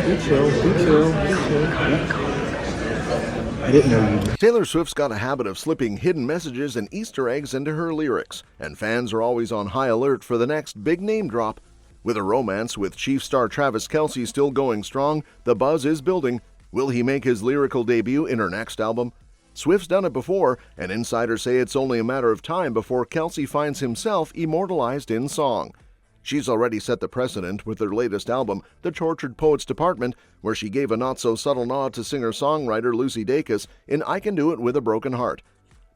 Be chill, be chill, be chill. I didn't know you. Taylor Swift's got a habit of slipping hidden messages and Easter eggs into her lyrics, and fans are always on high alert for the next big name drop. With a romance with Chief star Travis Kelce still going strong, the buzz is building. Will he make his lyrical debut in her next album? Swift's done it before, and insiders say it's only a matter of time before Kelce finds himself immortalized in song. She's already set the precedent with her latest album, The Tortured Poets Department, where she gave a not-so-subtle nod to singer-songwriter Lucy Dacus in I Can Do It With a Broken Heart.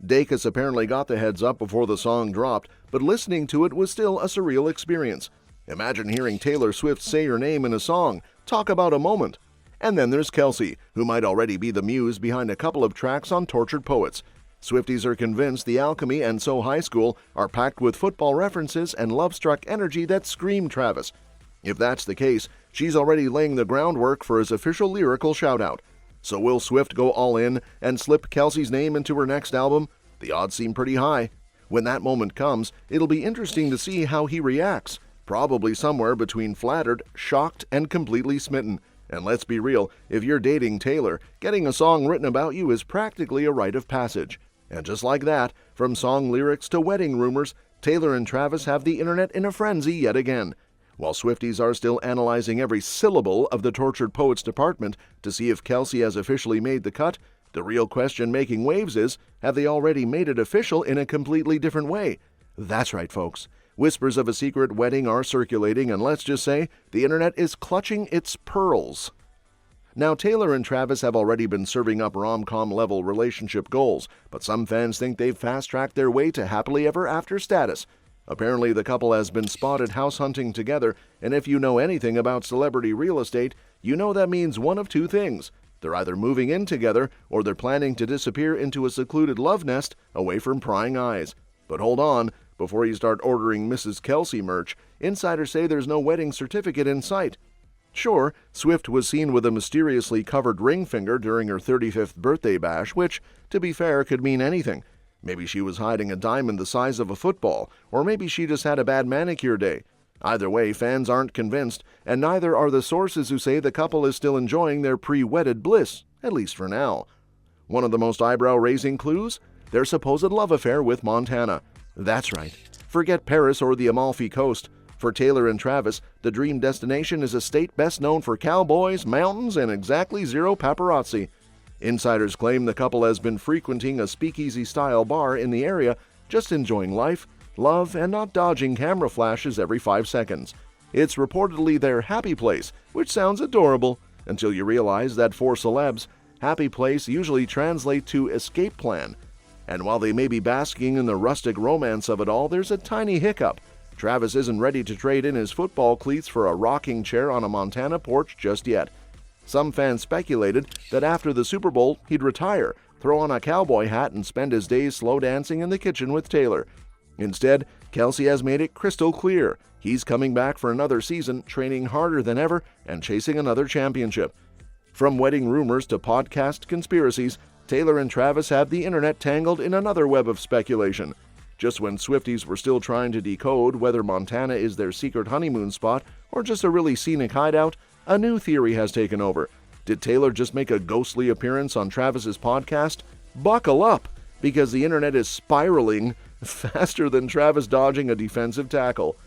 Dacus apparently got the heads up before the song dropped, but listening to it was still a surreal experience. Imagine hearing Taylor Swift say your name in a song. Talk about a moment. And then there's Kelce, who might already be the muse behind a couple of tracks on Tortured Poets. Swifties are convinced the Alchemy and So High School are packed with football references and love-struck energy that scream Travis. If that's the case, she's already laying the groundwork for his official lyrical shoutout. So will Swift go all in and slip Kelce's name into her next album? The odds seem pretty high. When that moment comes, it'll be interesting to see how he reacts. Probably somewhere between flattered, shocked, and completely smitten. And let's be real, if you're dating Taylor, getting a song written about you is practically a rite of passage. And just like that, from song lyrics to wedding rumors, Taylor and Travis have the internet in a frenzy yet again. While Swifties are still analyzing every syllable of the Tortured Poets Department to see if Kelce has officially made the cut, the real question making waves is, have they already made it official in a completely different way? That's right, folks. Whispers of a secret wedding are circulating, and let's just say the internet is clutching its pearls. Now, Taylor and Travis have already been serving up rom-com level relationship goals, but some fans think they've fast-tracked their way to happily ever after status. Apparently, the couple has been spotted house hunting together, and if you know anything about celebrity real estate, you know that means one of two things. They're either moving in together, or they're planning to disappear into a secluded love nest away from prying eyes. But hold on, before you start ordering Mrs. Kelce merch, insiders say there's no wedding certificate in sight. Sure, Swift was seen with a mysteriously covered ring finger during her 35th birthday bash, which, to be fair, could mean anything. Maybe she was hiding a diamond the size of a football, or maybe she just had a bad manicure day. Either way, fans aren't convinced, and neither are the sources who say the couple is still enjoying their pre-wedded bliss, at least for now. One of the most eyebrow-raising clues? Their supposed love affair with Montana. That's right. Forget Paris or the Amalfi Coast. For Taylor and Travis, the dream destination is a state best known for cowboys, mountains, and exactly zero paparazzi. Insiders claim the couple has been frequenting a speakeasy-style bar in the area, just enjoying life, love, and not dodging camera flashes every 5 seconds. It's reportedly their happy place, which sounds adorable, until you realize that for celebs, happy place usually translates to escape plan. And while they may be basking in the rustic romance of it all, there's a tiny hiccup. Travis isn't ready to trade in his football cleats for a rocking chair on a Montana porch just yet. Some fans speculated that after the Super Bowl, he'd retire, throw on a cowboy hat, and spend his days slow dancing in the kitchen with Taylor. Instead, Kelce has made it crystal clear. He's coming back for another season, training harder than ever, and chasing another championship. From wedding rumors to podcast conspiracies, Taylor and Travis have the internet tangled in another web of speculation. Just when Swifties were still trying to decode whether Montana is their secret honeymoon spot or just a really scenic hideout, a new theory has taken over. Did Taylor just make a ghostly appearance on Travis's podcast? Buckle up, because the internet is spiraling faster than Travis dodging a defensive tackle.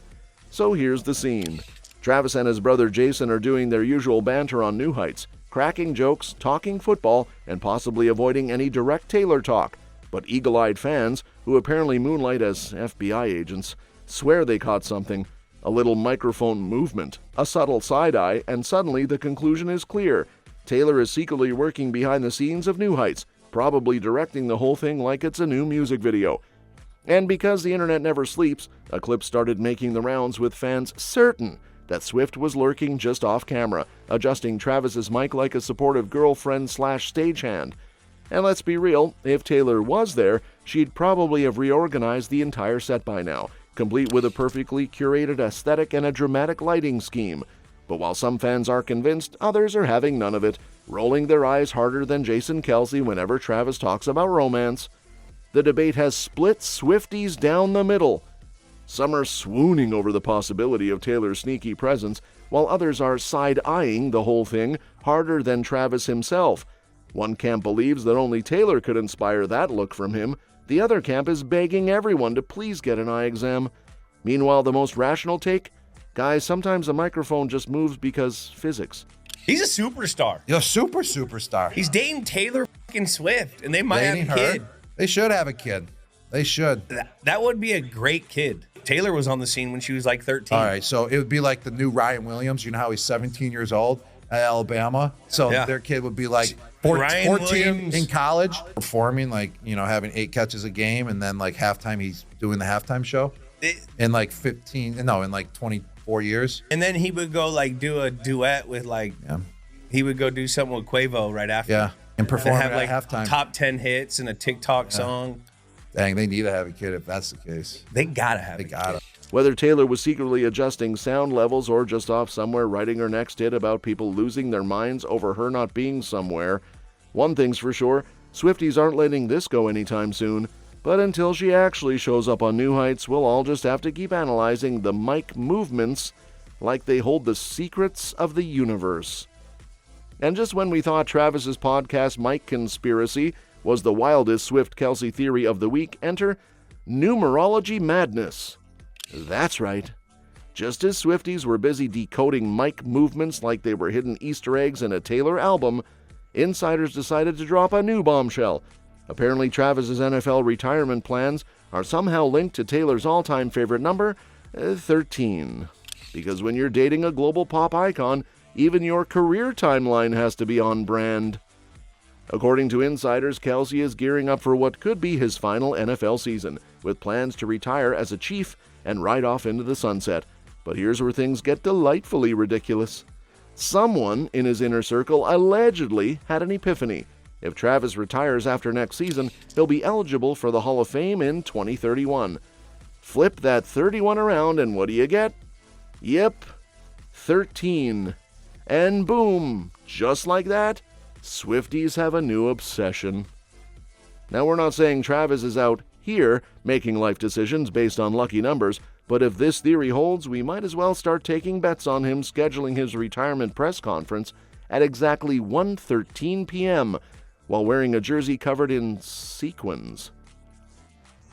So here's the scene. Travis and his brother Jason are doing their usual banter on New Heights, cracking jokes, talking football, and possibly avoiding any direct Taylor talk. But eagle-eyed fans, who apparently moonlight as FBI agents, swear they caught something. A little microphone movement, a subtle side-eye, and suddenly the conclusion is clear. Taylor is secretly working behind the scenes of New Heights, probably directing the whole thing like it's a new music video. And because the internet never sleeps, a clip started making the rounds with fans certain that Swift was lurking just off camera, adjusting Travis's mic like a supportive girlfriend/stagehand. And let's be real, if Taylor was there, she'd probably have reorganized the entire set by now, complete with a perfectly curated aesthetic and a dramatic lighting scheme. But while some fans are convinced, others are having none of it, rolling their eyes harder than Jason Kelce whenever Travis talks about romance. The debate has split Swifties down the middle. Some are swooning over the possibility of Taylor's sneaky presence, while others are side-eyeing the whole thing harder than Travis himself. One camp believes that only Taylor could inspire that look from him. The other camp is begging everyone to please get an eye exam. Meanwhile, the most rational take? Guys, sometimes a microphone just moves because physics. He's a superstar. You're a superstar. He's dating Taylor fucking Swift, and they might Dating have a kid. her. They should have a kid. They should. That would be a great kid. Taylor was on the scene when she was like 13. All right, so it would be like the new Ryan Williams. You know how he's 17 years old at Alabama? So their kid would be like 14 Williams. in college, performing, like, you know, having 8 catches a game, and then like halftime he's doing the halftime show in like 24 years. And then he would go like do a duet with like, he would go do something with Quavo right after. Yeah, and perform have at like halftime. top 10 hits and a TikTok song. Dang, they need to have a kid if that's the case. They gotta have They a kid. gotta. Whether Taylor was secretly adjusting sound levels or just off somewhere writing her next hit about people losing their minds over her not being somewhere, one thing's for sure, Swifties aren't letting this go anytime soon. But until she actually shows up on New Heights, we'll all just have to keep analyzing the mic movements like they hold the secrets of the universe. And just when we thought Travis's podcast mic conspiracy was the wildest Swift-Kelce theory of the week, enter Numerology madness. That's right. Just as Swifties were busy decoding mic movements like they were hidden Easter eggs in a Taylor album, insiders decided to drop a new bombshell. Apparently, Travis's NFL retirement plans are somehow linked to Taylor's all-time favorite number, 13. Because when you're dating a global pop icon, even your career timeline has to be on brand. According to insiders, Kelce is gearing up for what could be his final NFL season, with plans to retire as a Chief and ride off into the sunset. But here's where things get delightfully ridiculous. Someone in his inner circle allegedly had an epiphany. If Travis retires after next season, he'll be eligible for the Hall of Fame in 2031. Flip that 31 around and what do you get? Yep, 13. And boom, just like that, Swifties have a new obsession. Now, we're not saying Travis is out here making life decisions based on lucky numbers, but if this theory holds, we might as well start taking bets on him scheduling his retirement press conference at exactly 1:13 p.m. while wearing a jersey covered in sequins.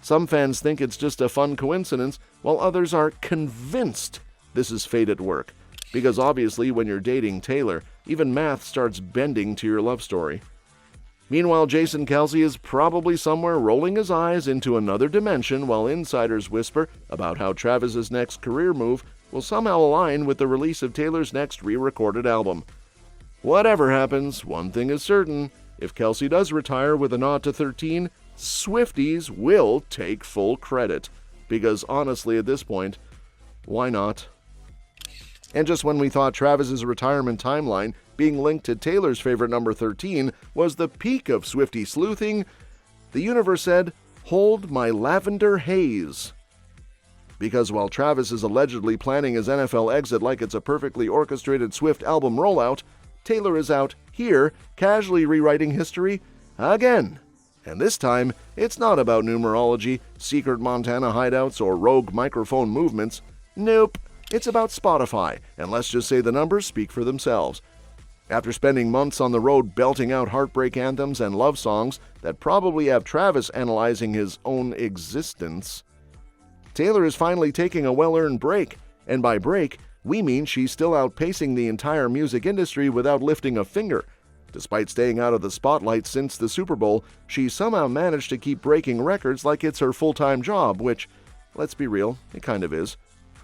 Some fans think it's just a fun coincidence, while others are convinced this is fate at work. Because obviously, when you're dating Taylor, even math starts bending to your love story. Meanwhile, Jason Kelce is probably somewhere rolling his eyes into another dimension while insiders whisper about how Travis's next career move will somehow align with the release of Taylor's next re-recorded album. Whatever happens, one thing is certain. If Kelce does retire with a nod to 13, Swifties will take full credit. Because honestly, at this point, why not? And just when we thought Travis's retirement timeline being linked to Taylor's favorite number 13 was the peak of Swiftie sleuthing, the universe said, "Hold my lavender haze." Because while Travis is allegedly planning his NFL exit like it's a perfectly orchestrated Swift album rollout, Taylor is out here casually rewriting history again. And this time, it's not about numerology, secret Montana hideouts, or rogue microphone movements. Nope. It's about Spotify, and let's just say the numbers speak for themselves. After spending months on the road belting out heartbreak anthems and love songs that probably have Travis analyzing his own existence, Taylor is finally taking a well-earned break, and by break, we mean she's still outpacing the entire music industry without lifting a finger. Despite staying out of the spotlight since the Super Bowl, she somehow managed to keep breaking records like it's her full-time job, which, let's be real, it kind of is.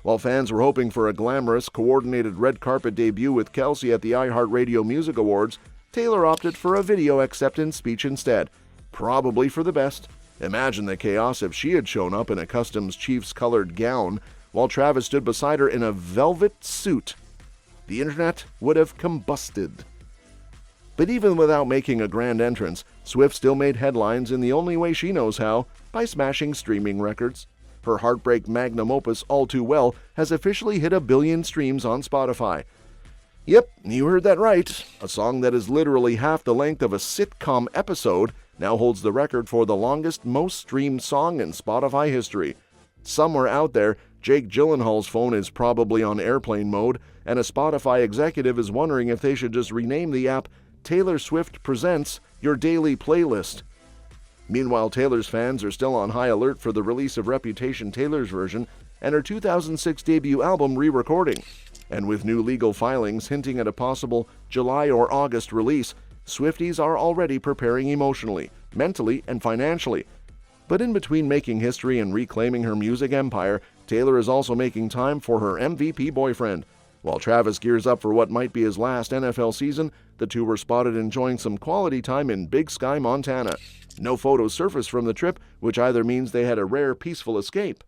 While fans were hoping for a glamorous, coordinated red carpet debut with Kelce at the iHeartRadio Music Awards, Taylor opted for a video acceptance speech instead. Probably for the best. Imagine the chaos if she had shown up in a Customs Chiefs-colored gown, while Travis stood beside her in a velvet suit. The internet would have combusted. But even without making a grand entrance, Swift still made headlines in the only way she knows how, by smashing streaming records. Her heartbreak magnum opus, All Too Well, has officially hit 1 billion streams on Spotify. Yep, you heard that right. A song that is literally half the length of a sitcom episode now holds the record for the longest, most streamed song in Spotify history. Somewhere out there, Jake Gyllenhaal's phone is probably on airplane mode, and a Spotify executive is wondering if they should just rename the app Taylor Swift Presents Your Daily Playlist. Meanwhile, Taylor's fans are still on high alert for the release of Reputation Taylor's version and her 2006 debut album re-recording. And with new legal filings hinting at a possible July or August release, Swifties are already preparing emotionally, mentally, and financially. But in between making history and reclaiming her music empire, Taylor is also making time for her MVP boyfriend. While Travis gears up for what might be his last NFL season, the two were spotted enjoying some quality time in Big Sky, Montana. No photos surfaced from the trip, which either means they had a rare, peaceful escape